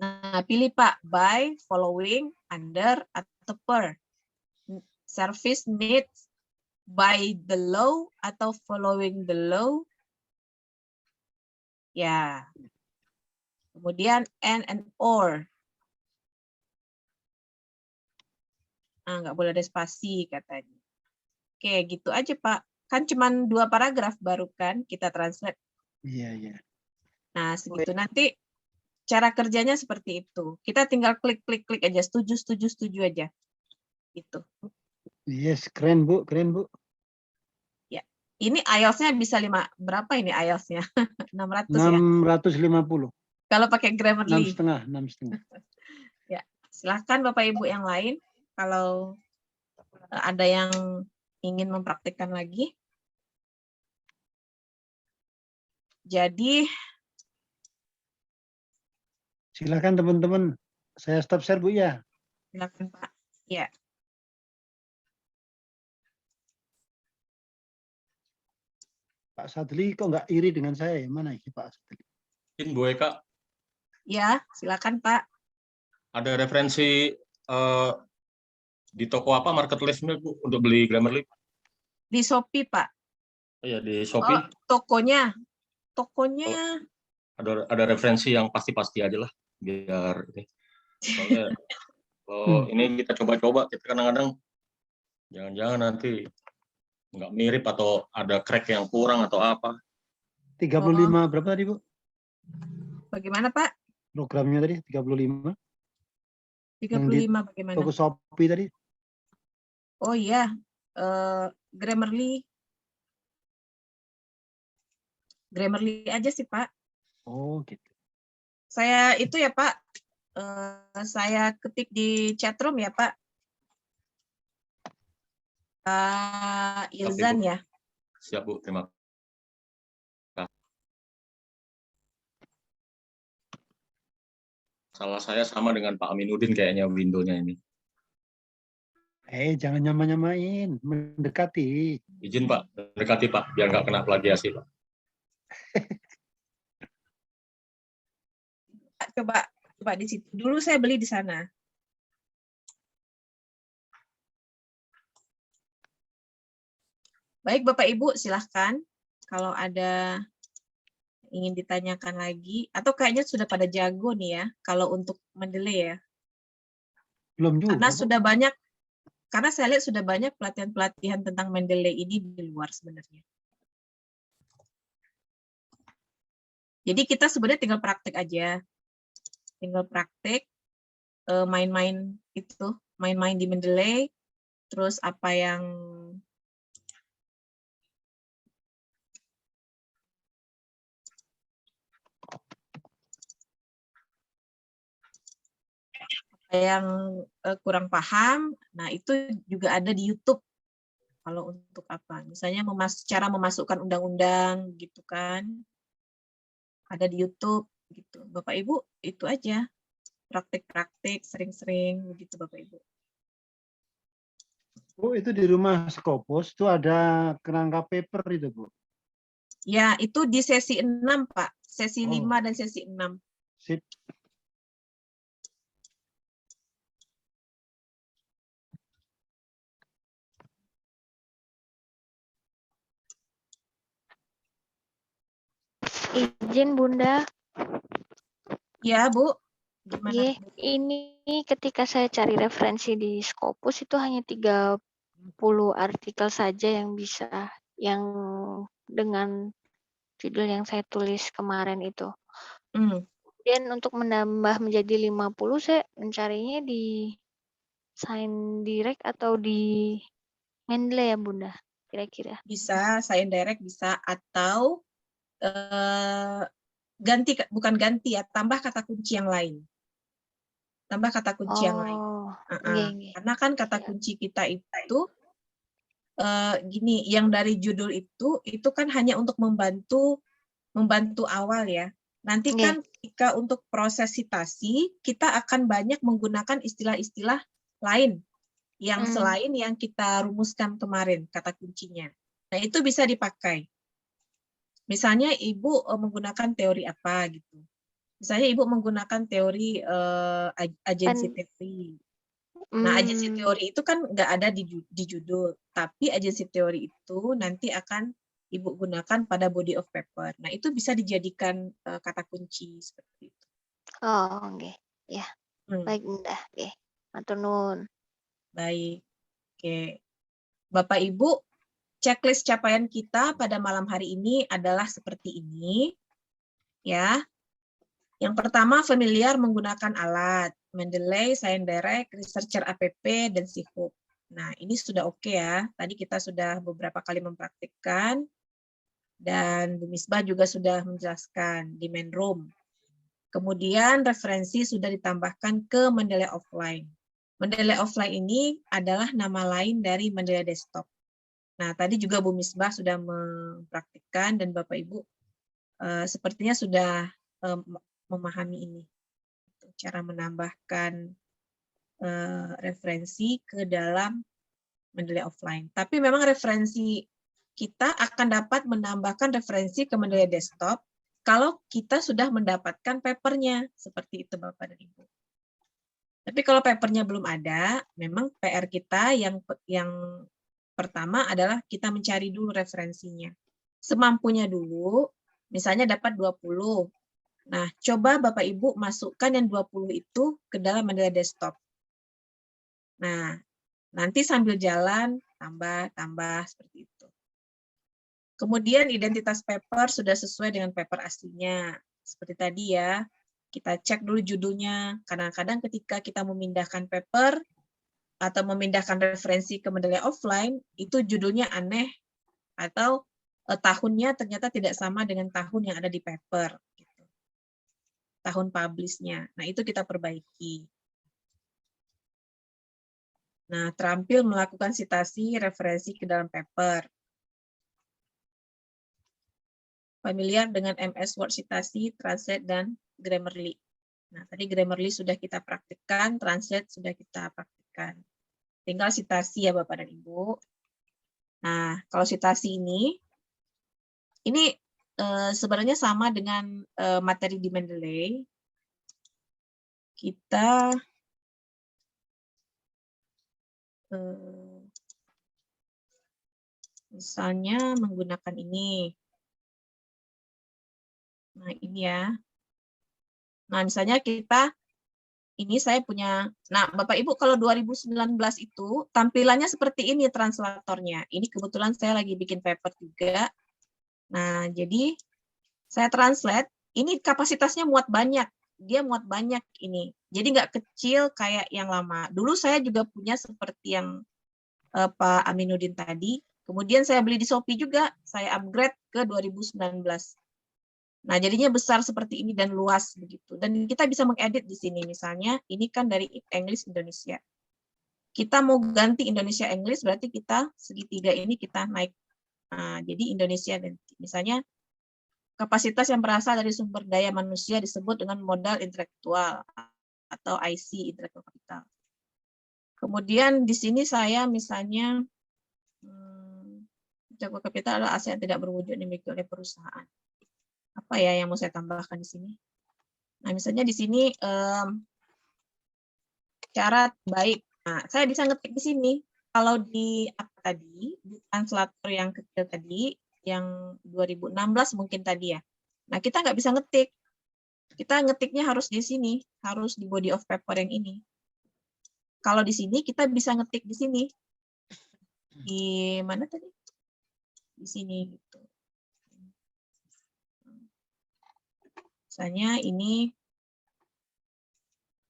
Nah, pilih Pak, by, following, under, atau per. Service needs by the law atau following the law. Ya. Kemudian and or. Nggak boleh ada spasi katanya. Oke, gitu aja Pak. Kan cuma 2 paragraf baru kan kita translate. Iya, iya. Nah, segitu nanti cara kerjanya seperti itu. Kita tinggal klik aja, setuju aja. Gitu. Yes, keren Bu, keren Bu. Ya. Ini IELTS-nya bisa berapa ini IELTS-nya? 600 ya? 650. Kalau pakai Grammarly. 6,5. Ya, silahkan Bapak Ibu yang lain kalau ada yang ingin mempraktikkan lagi. Jadi silakan teman-teman. Saya stop share Bu ya. silakan Pak. Ya. Pak Sadli kok nggak iri dengan saya? Mana ini Pak Sadli? Mungkin Bu Eka. Ya, silakan Pak. Ada referensi di toko apa marketplace-nya Bu untuk beli Grammarly? Di Shopee Pak. Iya di Shopee. Oh, tokonya. Ada referensi yang pasti aja lah biar ini. Soalnya kalau ini kita coba-coba, kita kadang-kadang jangan-jangan nanti nggak mirip atau ada crack yang kurang atau apa. 35 berapa tadi Bu? Bagaimana Pak? Programnya tadi 35. 35 bagaimana? Toko Shopee tadi. Oh iya, Grammarly aja sih Pak. Oh gitu. Saya itu ya Pak, saya ketik di chatroom ya Pak. Ilzan ya. Siap Bu, terima kasih. Salah saya sama dengan Pak Aminuddin kayaknya window-nya ini. Jangan nyamain, mendekati. Izin Pak, mendekati Pak, biar nggak kena plagiasi Pak. Coba di situ. Dulu saya beli di sana. Baik Bapak Ibu, silahkan kalau ada ingin ditanyakan lagi, atau kayaknya sudah pada jago nih ya, kalau untuk Mendeley ya. Belum juga. Karena saya lihat sudah banyak pelatihan-pelatihan tentang Mendeley ini di luar sebenarnya. Jadi kita sebenarnya tinggal praktek aja. Tinggal praktek, main-main di Mendeley, terus apa yang kurang paham, nah itu juga ada di YouTube. Kalau untuk apa? Misalnya cara memasukkan undang-undang gitu kan. Ada di YouTube gitu. Bapak Ibu itu aja. Praktik-praktik sering-sering begitu Bapak Ibu. Bu, itu di rumah Skopus itu ada kerangka paper itu, Bu. Ya, itu di sesi 6, Pak. Sesi 5 dan sesi 6. Sip. Izin Bunda. Ya, Bu. Gimana? Ini ketika saya cari referensi di Scopus itu hanya 30 artikel saja yang bisa, yang dengan judul yang saya tulis kemarin itu. Kemudian untuk menambah menjadi 50, saya mencarinya di sign direct atau di Mendeley ya Bunda, kira-kira? Bisa sign direct bisa, atau ganti, bukan ganti ya, tambah kata kunci yang lain. Tambah kata kunci yang lain. Oh, Karena kan kata kunci kita itu gini, yang dari judul itu kan hanya untuk membantu awal ya. Nanti kan ketika untuk proses citasi, kita akan banyak menggunakan istilah-istilah lain yang selain yang kita rumuskan kemarin, kata kuncinya. Nah, itu bisa dipakai. Misalnya Ibu menggunakan teori apa gitu. Misalnya Ibu menggunakan teori agency theory. Nah, agency teori itu kan nggak ada di judul, tapi agency teori itu nanti akan Ibu gunakan pada body of paper. Nah, itu bisa dijadikan kata kunci seperti itu. Oh, oke. Ya. Baik, Bunda. Oke. Matur nuwun. Baik. Oke. Bapak Ibu, checklist capaian kita pada malam hari ini adalah seperti ini. Ya. Yang pertama, familiar menggunakan alat. Mendeley, Sign Direct, Researcher APP, dan SIHUK. Nah, ini sudah oke ya. Tadi kita sudah beberapa kali mempraktikkan. Dan Bu Misbah juga sudah menjelaskan di main room. Kemudian referensi sudah ditambahkan ke Mendeley Offline. Mendeley Offline ini adalah nama lain dari Mendeley Desktop. Nah, tadi juga Bu Misbah sudah mempraktikkan dan Bapak Ibu sepertinya sudah memahami ini. Cara menambahkan referensi ke dalam Mendeley Offline. Tapi memang referensi kita akan dapat menambahkan referensi ke Mendeley Desktop kalau kita sudah mendapatkan papernya, seperti itu Bapak dan Ibu. Tapi kalau papernya belum ada, memang PR kita yang pertama adalah kita mencari dulu referensinya. Semampunya dulu, misalnya dapat 20. Nah, coba Bapak Ibu masukkan yang 20 itu ke dalam Mendeley Desktop. Nah, nanti sambil jalan, tambah seperti itu. Kemudian identitas paper sudah sesuai dengan paper aslinya. Seperti tadi ya, kita cek dulu judulnya. Kadang-kadang ketika kita memindahkan paper atau memindahkan referensi ke Mendeley Offline, itu judulnya aneh atau tahunnya ternyata tidak sama dengan tahun yang ada di paper. Gitu. Tahun publish-nya. Nah, itu kita perbaiki. Nah, terampil melakukan citasi referensi ke dalam paper. Familiar dengan MS Word citasi, Translate, dan Grammarly. Nah, tadi Grammarly sudah kita praktikkan, Translate sudah kita praktikkan. Tinggal citasi ya Bapak dan Ibu. Nah, kalau citasi ini sebenarnya sama dengan materi di Mendeley. Kita misalnya menggunakan ini. Nah, ini ya. Nah, misalnya saya punya, nah Bapak Ibu kalau 2019 itu tampilannya seperti ini translatornya. Ini kebetulan saya lagi bikin paper juga. Nah, jadi saya translate, ini kapasitasnya muat banyak. Dia muat banyak ini. Jadi nggak kecil kayak yang lama. Dulu saya juga punya seperti yang Pak Aminuddin tadi. Kemudian saya beli di Shopee juga, saya upgrade ke 2019. Nah, jadinya besar seperti ini dan luas begitu. Dan kita bisa mengedit di sini. Misalnya, ini kan dari English Indonesia. Kita mau ganti Indonesia English, berarti kita segitiga ini kita naik. Nah, jadi Indonesia ganti. Misalnya, kapasitas yang berasal dari sumber daya manusia disebut dengan modal intelektual atau IC, intellectual capital. Kemudian di sini saya misalnya, intellectual capital adalah aset yang tidak berwujud dimiliki oleh perusahaan. Apa ya yang mau saya tambahkan di sini? Nah, misalnya di sini syarat baik. Nah, saya bisa ngetik di sini. Kalau di apa tadi, di translator yang kecil tadi, yang 2016 mungkin tadi ya. Nah, kita nggak bisa ngetik. Kita ngetiknya harus di sini, harus di body of paper yang ini. Kalau di sini kita bisa ngetik di sini. Di mana tadi? Di sini gitu. Misalnya ini,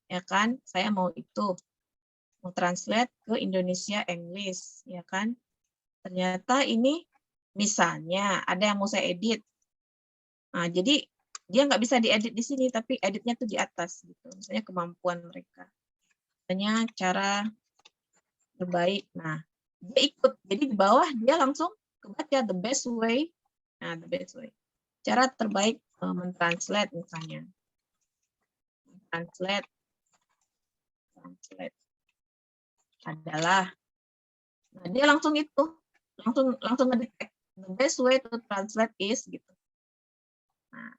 ya kan, saya mau itu. mau translate ke Indonesia English, ya kan? Ternyata ini misalnya ada yang mau saya edit. Nah, jadi dia nggak bisa diedit di sini, tapi editnya tuh di atas gitu. Misalnya kemampuan mereka. Misalnya cara terbaik. Nah, dia ikut. Jadi di bawah dia langsung kebaca the best way. Nah, the best way. Cara terbaik mentranslate misalnya. Translate adalah. Nah, dia langsung itu. Langsung ngedetect. The best way to translate is gitu. Nah,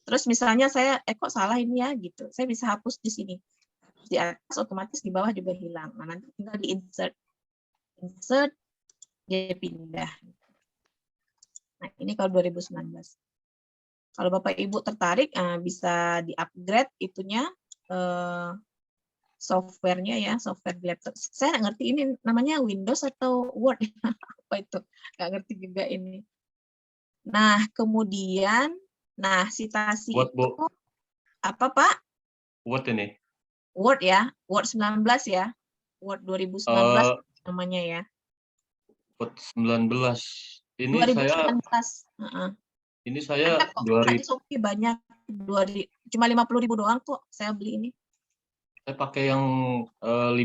terus misalnya saya kok salah ini ya gitu. Saya bisa hapus di sini. Di atas otomatis di bawah juga hilang. Nah, nanti tinggal di insert dia pindah. Nah, ini kalau 2019. Kalau Bapak Ibu tertarik bisa di-upgrade itunya softwarenya ya, software di laptop. Saya nggak ngerti ini namanya Windows atau Word apa itu. Nggak ngerti juga ini. Nah, kemudian citasi Word, Bu. itu apa, Pak? Word ini. Word ya, Word 19 ya. Word 2019 namanya ya. Word 19. Ini 2019. Ini saya tadi Shopee banyak, cuma 50.000 doang kok saya beli ini. Saya pakai yang 15,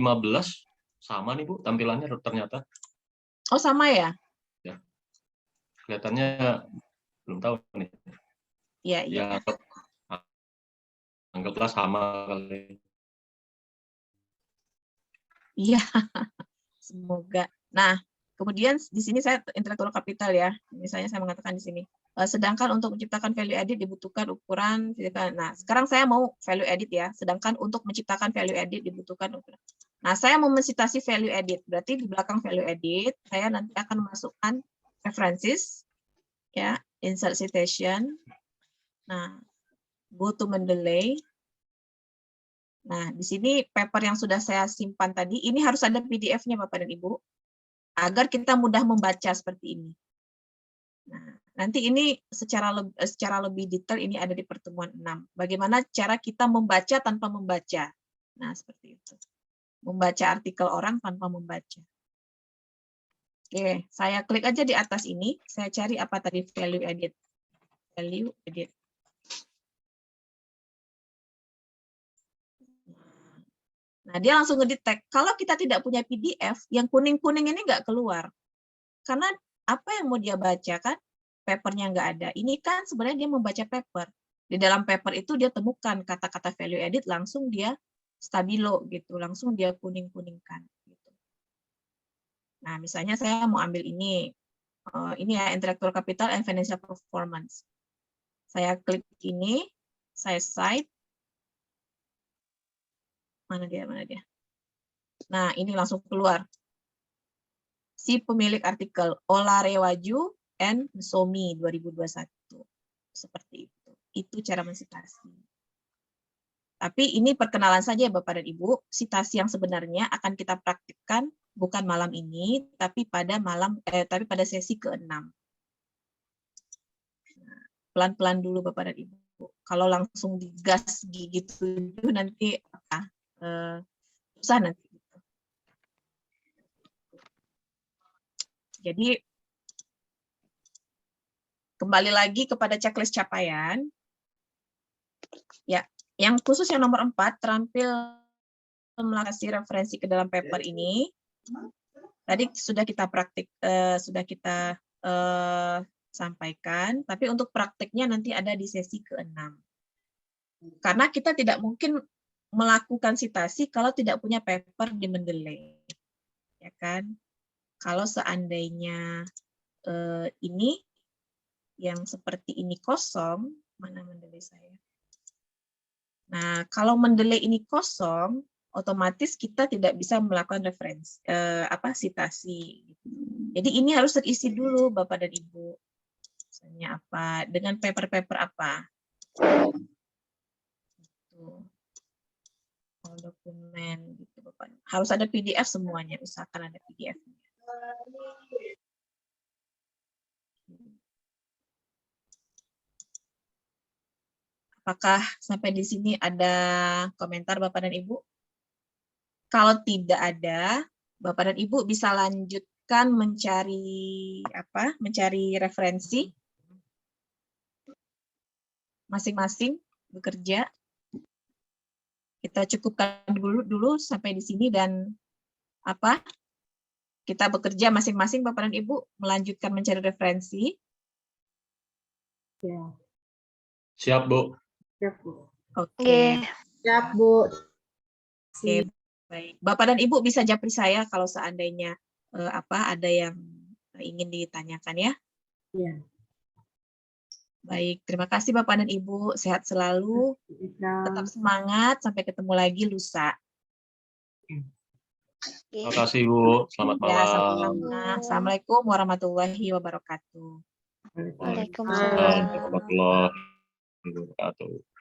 sama nih Bu tampilannya ternyata. Oh sama ya? Ya. Kelihatannya belum tahu nih. Iya. Ya, anggaplah sama kali. Iya, semoga. Nah, kemudian di sini saya intellectual capital ya. Misalnya saya mengatakan di sini. Sedangkan untuk menciptakan value added dibutuhkan ukuran. Nah, sekarang saya mau value added ya. Sedangkan untuk menciptakan value added dibutuhkan ukuran. Nah, saya mau mensitasi value added. Berarti di belakang value added, saya nanti akan memasukkan references, ya, insert citation. Nah, go to Mendeley. Nah, di sini paper yang sudah saya simpan tadi, ini harus ada PDF-nya Bapak dan Ibu, agar kita mudah membaca seperti ini. Nah, nanti ini secara lebih detail ini ada di pertemuan 6. Bagaimana cara kita membaca tanpa membaca. Nah, seperti itu. Membaca artikel orang tanpa membaca. Oke, saya klik aja di atas ini, saya cari apa tadi value edit. Value edit. Nah, dia langsung ngedetect. Kalau kita tidak punya PDF, yang kuning-kuning ini nggak keluar. Karena apa yang mau dia baca kan? Papernya nggak ada. Ini kan sebenarnya dia membaca paper. Di dalam paper itu dia temukan kata-kata value edit, langsung dia stabilo gitu, langsung dia kuning-kuningkan. Gitu. Nah, misalnya saya mau ambil ini ya intellectual capital and financial performance. Saya klik ini, saya cite. Mana dia? Nah, ini langsung keluar. Si pemilik artikel Olarewaju and Somi 2021. Seperti itu. Itu cara mensitasi. Tapi ini perkenalan saja Bapak dan Ibu. Sitasi yang sebenarnya akan kita praktikkan bukan malam ini, tapi pada sesi ke-6. Pelan-pelan dulu Bapak dan Ibu. Kalau langsung digas gitu nanti susah nanti. Jadi kembali lagi kepada checklist capaian. Ya, yang khusus yang nomor 4 terampil melakukan referensi ke dalam paper ini. Tadi sudah kita sampaikan, tapi untuk praktiknya nanti ada di sesi ke-6. Karena kita tidak mungkin melakukan sitasi kalau tidak punya paper di Mendeley. Ya kan? Kalau seandainya ini yang seperti ini kosong, mana Mendeley saya? Nah, kalau Mendeley ini kosong, otomatis kita tidak bisa melakukan referensi sitasi. Jadi ini harus terisi dulu Bapak dan Ibu. Misalnya apa? Dengan paper-paper apa? All dokumen gitu Bapak. Harus ada PDF semuanya, usahakan ada PDF-nya. Apakah sampai di sini ada komentar Bapak dan Ibu? Kalau tidak ada, Bapak dan Ibu bisa lanjutkan mencari referensi masing-masing bekerja. Kita cukupkan dulu sampai di sini dan kita bekerja masing-masing Bapak dan Ibu melanjutkan mencari referensi. Ya. Siap, Bu. Siap, Bu. Oke. Siap, Bu. Oke, baik. Bapak dan Ibu bisa japri saya kalau seandainya ada yang ingin ditanyakan ya. Iya. Baik, terima kasih Bapak dan Ibu. Sehat selalu. Tetap semangat. Sampai ketemu lagi lusa. Terima kasih, Bu. Selamat Ya, malam. sama-sama. Assalamualaikum warahmatullahi wabarakatuh. Waalaikumsalam. Waalaikumsalam warahmatullahi wabarakatuh.